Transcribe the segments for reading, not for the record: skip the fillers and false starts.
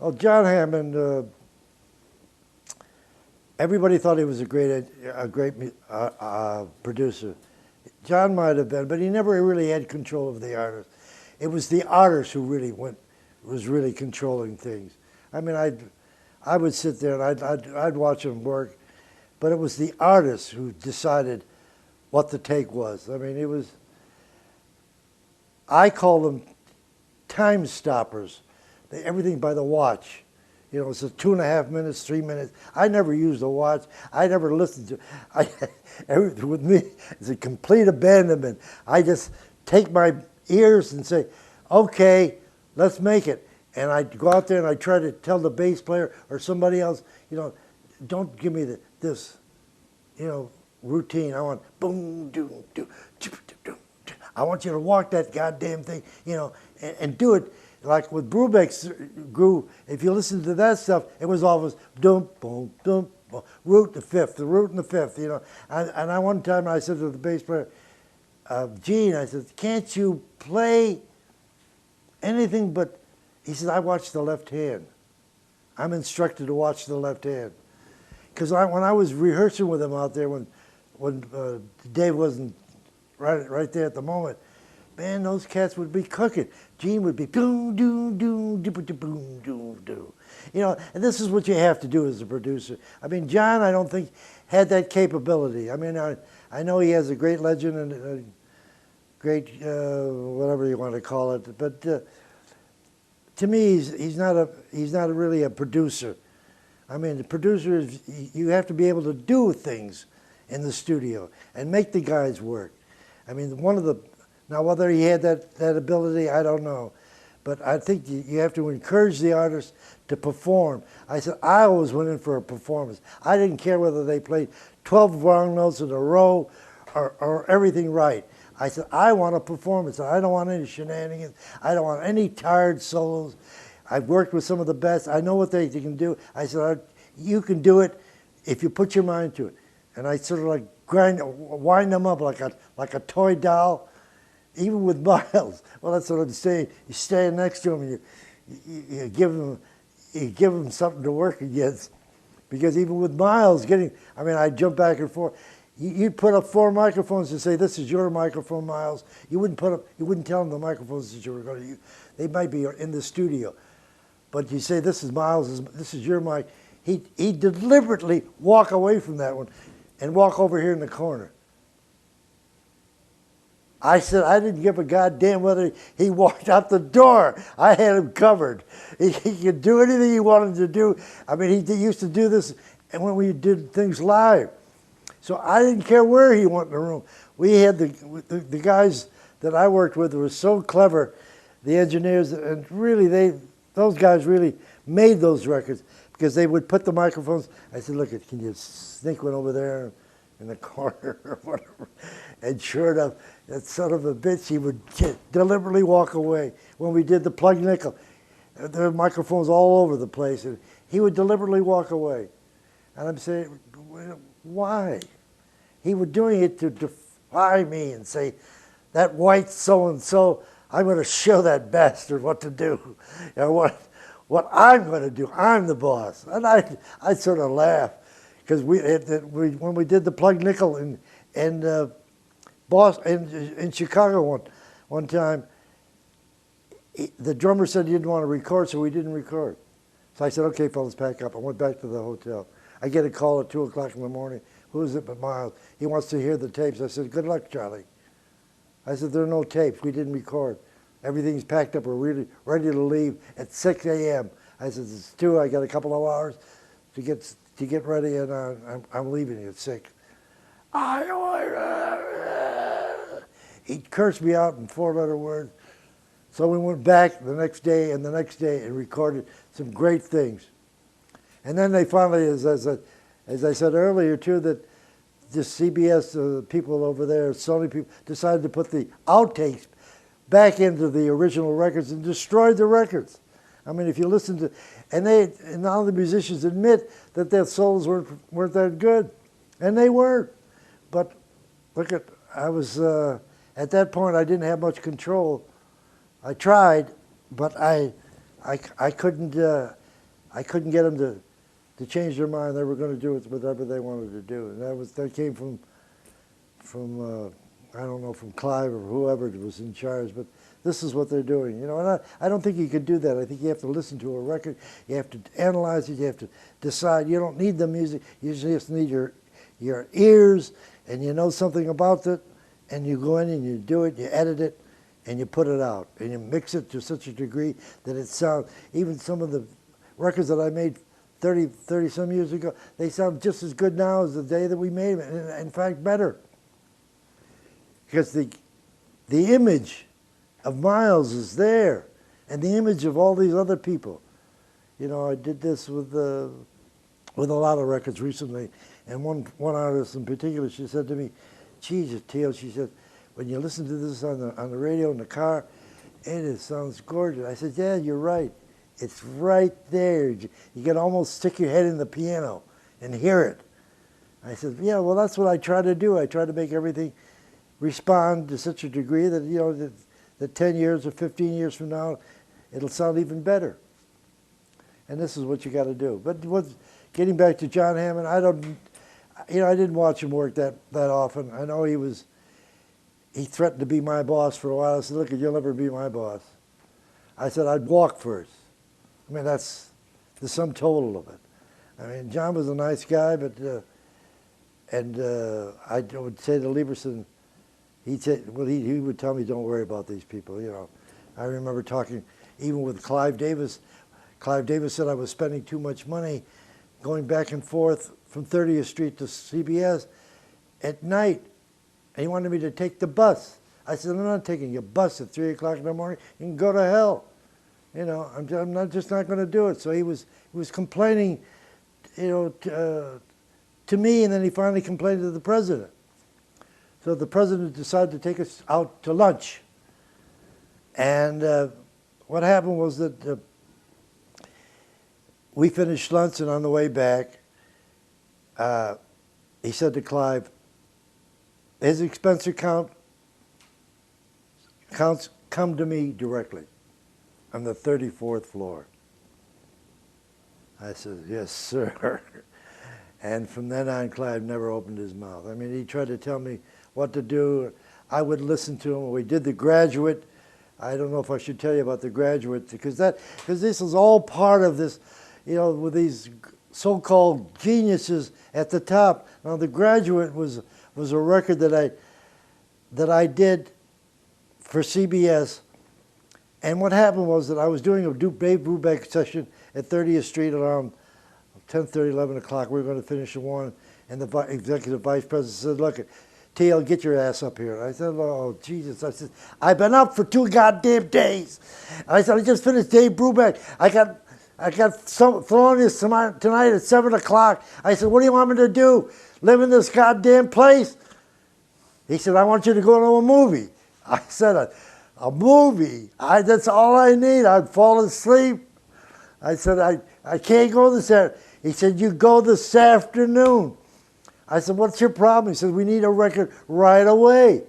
Well, John Hammond, everybody thought he was a great producer. John might have been, but he never really had control of the artist. It was the artist who was really controlling things. I mean, I would sit there and I'd watch him work, but it was the artist who decided what the take was. I mean, I call them time stoppers. Everything by the watch. You know, it's a 2.5 minutes, 3 minutes. I never used a watch. I never listened to. With me, it's a complete abandonment. I just take my ears and say, "Okay, let's make it." And I go out there and I try to tell the bass player or somebody else, you know, don't give me this, you know, routine. I want boom, doom, doom, doom, doom. I want you to walk that goddamn thing, you know, and do it. Like with Brubeck's groove, if you listen to that stuff, it was always dum, boom, dum, boom, root the fifth, the root and the fifth, you know. And I one time I said to the bass player, Gene, I said, can't you play anything but, he said, I watch the left hand. I'm instructed to watch the left hand. Because when I was rehearsing with him out there, when Dave wasn't right there at the moment, man, those cats would be cooking. Gene would be boom, doom, doom, boom, doom, doom. You know, and this is what you have to do as a producer. I mean, John, I don't think had that capability. I mean, I know he has a great legend and a great whatever you want to call it, but to me, he's not really a producer. I mean, the producer is you have to be able to do things in the studio and make the guys work. I mean, now, whether he had that ability, I don't know. But I think you have to encourage the artist to perform. I said, I always went in for a performance. I didn't care whether they played 12 wrong notes in a row or everything right. I said, I want a performance. I don't want any shenanigans. I don't want any tired solos. I've worked with some of the best. I know what they can do. I said, you can do it if you put your mind to it. And I sort of like wind them up like a toy doll. Even with Miles, well, that's what I'm saying. You stand next to him and you give him something to work against, because even with Miles I'd jump back and forth. You'd put up 4 microphones and say, "This is your microphone, Miles." You wouldn't tell him the microphones that you were going to use. They might be in the studio, but you say, "This is Miles. This is your mic." He'd deliberately walk away from that one and walk over here in the corner. I said I didn't give a goddamn whether he walked out the door. I had him covered. He could do anything he wanted to do. I mean, he used to do this and when we did things live. So I didn't care where he went in the room. We had the guys that I worked with were so clever, the engineers, and really those guys really made those records because they would put the microphones. I said, look, can you sneak one over there in the corner or whatever? And sure enough, that son of a bitch, he would deliberately walk away. When we did the plug nickel, there were microphones all over the place, and he would deliberately walk away. And I'm saying, why? He was doing it to defy me and say, that white so-and-so, I'm going to show that bastard what to do. You know, what I'm going to do, I'm the boss. And I sort of laugh, because when we did the plug nickel in Chicago one time, the drummer said he didn't want to record, so we didn't record. So I said, okay, fellas, pack up. I went back to the hotel. I get a call at 2 o'clock in the morning. Who is it but Miles? He wants to hear the tapes. I said, good luck, Charlie. I said, there are no tapes. We didn't record. Everything's packed up. We're really ready to leave at 6 a.m. I said, it's 2. I got a couple of hours to get ready, and I'm leaving at 6. He cursed me out in 4-letter words. So we went back the next day and the next day and recorded some great things. And then they finally, as I said earlier too, that this CBS people over there, Sony people, decided to put the outtakes back into the original records and destroyed the records. I mean, if you listen to, and all the musicians admit that their solos weren't that good, and they weren't. But look I was at that point I didn't have much control. I tried, but I couldn't I couldn't get them to change their mind. They were going to do whatever they wanted to do, and that came from I don't know, from Clive or whoever was in charge, but this is what they're doing, you know. And I don't think you could do that. I think you have to listen to a record, you have to analyze it, you have to decide. You don't need the music, you just need your ears, and you know something about it, and you go in and you do it, you edit it, and you put it out, and you mix it to such a degree that it sounds, even some of the records that I made 30 some years ago, they sound just as good now as the day that we made them, and in fact better. Because the image of Miles is there, and the image of all these other people. You know, I did this with a lot of records recently, and one artist in particular, she said to me, "Geez, Teo," she said, "when you listen to this on the radio in the car, it sounds gorgeous." I said, "Yeah, you're right. It's right there. You can almost stick your head in the piano and hear it." I said, "Yeah, well, that's what I try to do. I try to make everything respond to such a degree that, you know, that 10 years or 15 years from now, it'll sound even better." And this is what you got to do. But getting back to John Hammond, I didn't watch him work that often. I know he threatened to be my boss for a while. I said, "Look, you'll never be my boss." I said, "I'd walk first." I mean, that's the sum total of it. I mean, John was a nice guy, but I would say to Lieberson, he would tell me, "Don't worry about these people." You know, I remember talking even with Clive Davis. Clive Davis said I was spending too much money going back and forth from 30th Street to CBS at night, and he wanted me to take the bus. I said, "I'm not taking your bus at 3 o'clock in the morning. You can go to hell. You know, I'm just not going to do it." So he was complaining, you know, to me, and then he finally complained to the president. So the president decided to take us out to lunch. And what happened was that we finished lunch, and on the way back, he said to Clive, "His expense accounts come to me directly on the 34th floor." I said, "Yes, sir." And from then on, Clive never opened his mouth. I mean, he tried to tell me what to do. I would listen to him. We did The Graduate. I don't know if I should tell you about The Graduate, because this is all part of this, you know, with these so-called geniuses at the top. Now, The Graduate was a record that I did for CBS. And what happened was that I was doing a Dave Brubeck session at 30th Street around 10:30, 11 o'clock. We were going to finish at 1, and the executive vice president said, "Look, Teo, get your ass up here." I said, "Oh, Jesus." I said, "I've been up for 2 goddamn days." I said, "I just finished Dave Brubeck. I got some Thelonious tonight at 7 o'clock. I said, "What do you want me to do? Live in this goddamn place?" He said, "I want you to go to a movie." I said, a movie? That's all I need. I'd fall asleep. I said, I can't go this afternoon. He said, "You go this afternoon." I said, "What's your problem?" He said, "We need a record right away."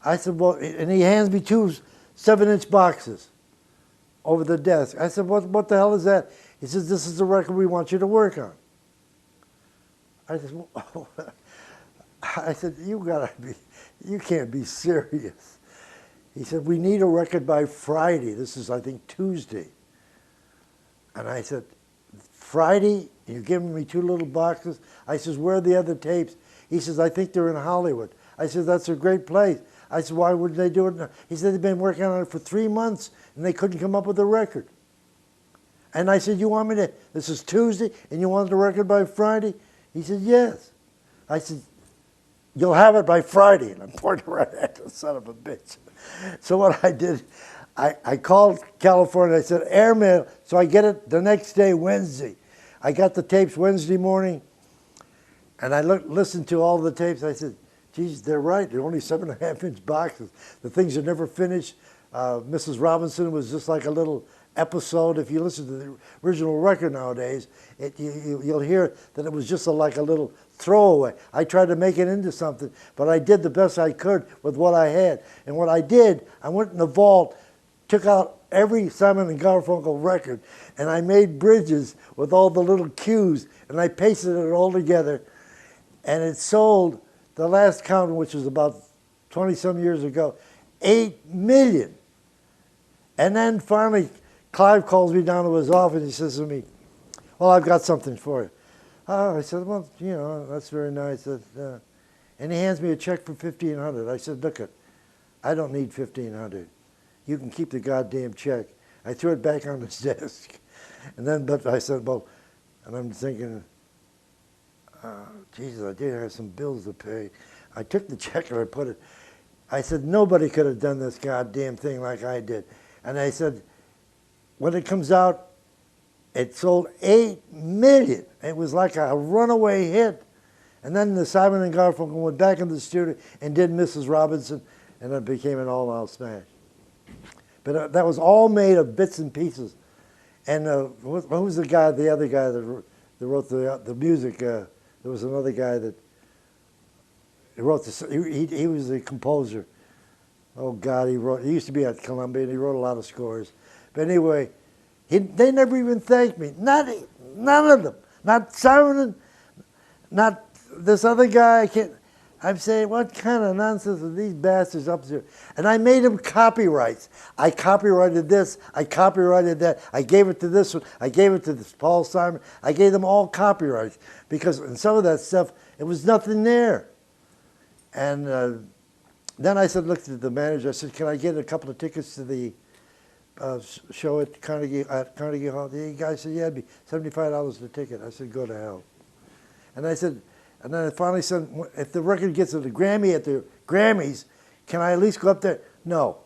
I said, "Well," and he hands me 2 7-inch boxes over the desk. I said, what the hell is that?" He says, "This is the record we want you to work on." I said, well, I said, you can't be serious." He said, "We need a record by Friday." This is, I think, Tuesday. And I said, "Friday? You're giving me 2 little boxes?" I says, "Where are the other tapes?" He says, "I think they're in Hollywood." I said, "That's a great place." I said, "Why wouldn't they do it now?" He said, "They've been working on it for 3 months, and they couldn't come up with a record." And I said, "You want me to, this is Tuesday, and you want the record by Friday?" He said, "Yes." I said, "You'll have it by Friday." And I'm pointing right at the son of a bitch. So what I did, I called California. I said, "Airmail," so I get it the next day, Wednesday. I got the tapes Wednesday morning, and I listened to all the tapes. I said, "Geez, they're right. They're only 7.5-inch boxes. The things are never finished." Mrs. Robinson was just like a little episode. If you listen to the original record nowadays, you'll hear that it was just like a little throwaway. I tried to make it into something, but I did the best I could with what I had. And what I did, I went in the vault took out every Simon and Garfunkel record, and I made bridges with all the little cues, and I pasted it all together, and it sold, the last count, which was about 20-some years ago, 8 million. And then finally, Clive calls me down to his office, and he says to me, well, I've got something for you. Oh, I said, well, you know, that's very nice. And he hands me a check for $1,500. I said, look, I don't need $1,500. You can keep the goddamn check. I threw it back on his desk. And then, but I said, well, and I'm thinking, Jesus, I did have some bills to pay. I took the check and I put it, I said, nobody could have done this goddamn thing like I did. And I said, when it comes out, it sold 8 million. It was like a runaway hit. And then the Simon and Garfunkel went back in the studio and did Mrs. Robinson, and it became an all-out smash. But that was all made of bits and pieces. And who was the guy, the other guy that wrote the music? There was another guy that wrote this. He was the composer. Oh God, he used to be at Columbia, and he wrote a lot of scores. But anyway, they never even thanked me. None of them. Not Simon, not this other guy. I'm saying, what kind of nonsense are these bastards up to? And I made them copyrights. I copyrighted this. I copyrighted that. I gave it to this one. I gave it to this Paul Simon. I gave them all copyrights because in some of that stuff, it was nothing there. And then I said, look to the manager. I said, can I get a couple of tickets to the show at Carnegie Hall? The guy said, yeah, it'd be $75 a ticket. I said, go to hell. And I said, and then I finally said, if the record gets to the Grammy at the Grammys, can I at least go up there? No.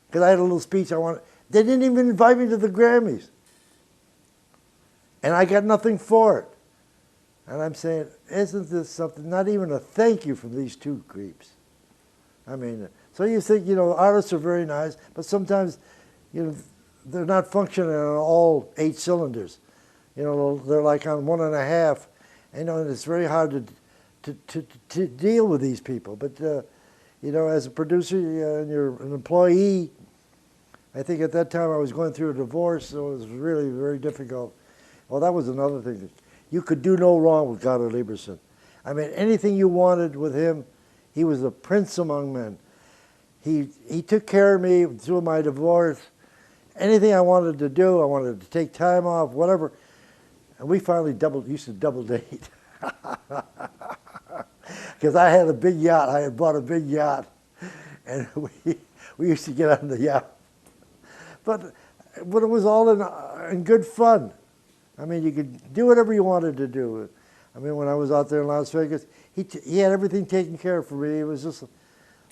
Because I had a little speech I wanted. They didn't even invite me to the Grammys. And I got nothing for it. And I'm saying, isn't this something, not even a thank you from these two creeps. I mean, so you think, you know, artists are very nice, but sometimes, you know, they're not functioning on all 8 cylinders. You know, they're like on 1.5. You know, and it's very hard to deal with these people. But, you know, as a producer and you're an employee, I think at that time I was going through a divorce, so it was really very difficult. Well, that was another thing. You could do no wrong with Carter Lieberson. I mean, anything you wanted with him, he was a prince among men. He took care of me through my divorce. Anything I wanted to do, I wanted to take time off, whatever. And we finally used to double date. Because I had a big yacht. I had bought a big yacht. And we used to get on the yacht. But it was all in good fun. I mean, you could do whatever you wanted to do. I mean, when I was out there in Las Vegas, he had everything taken care of for me. It was just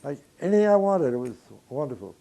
like anything I wanted. It was wonderful.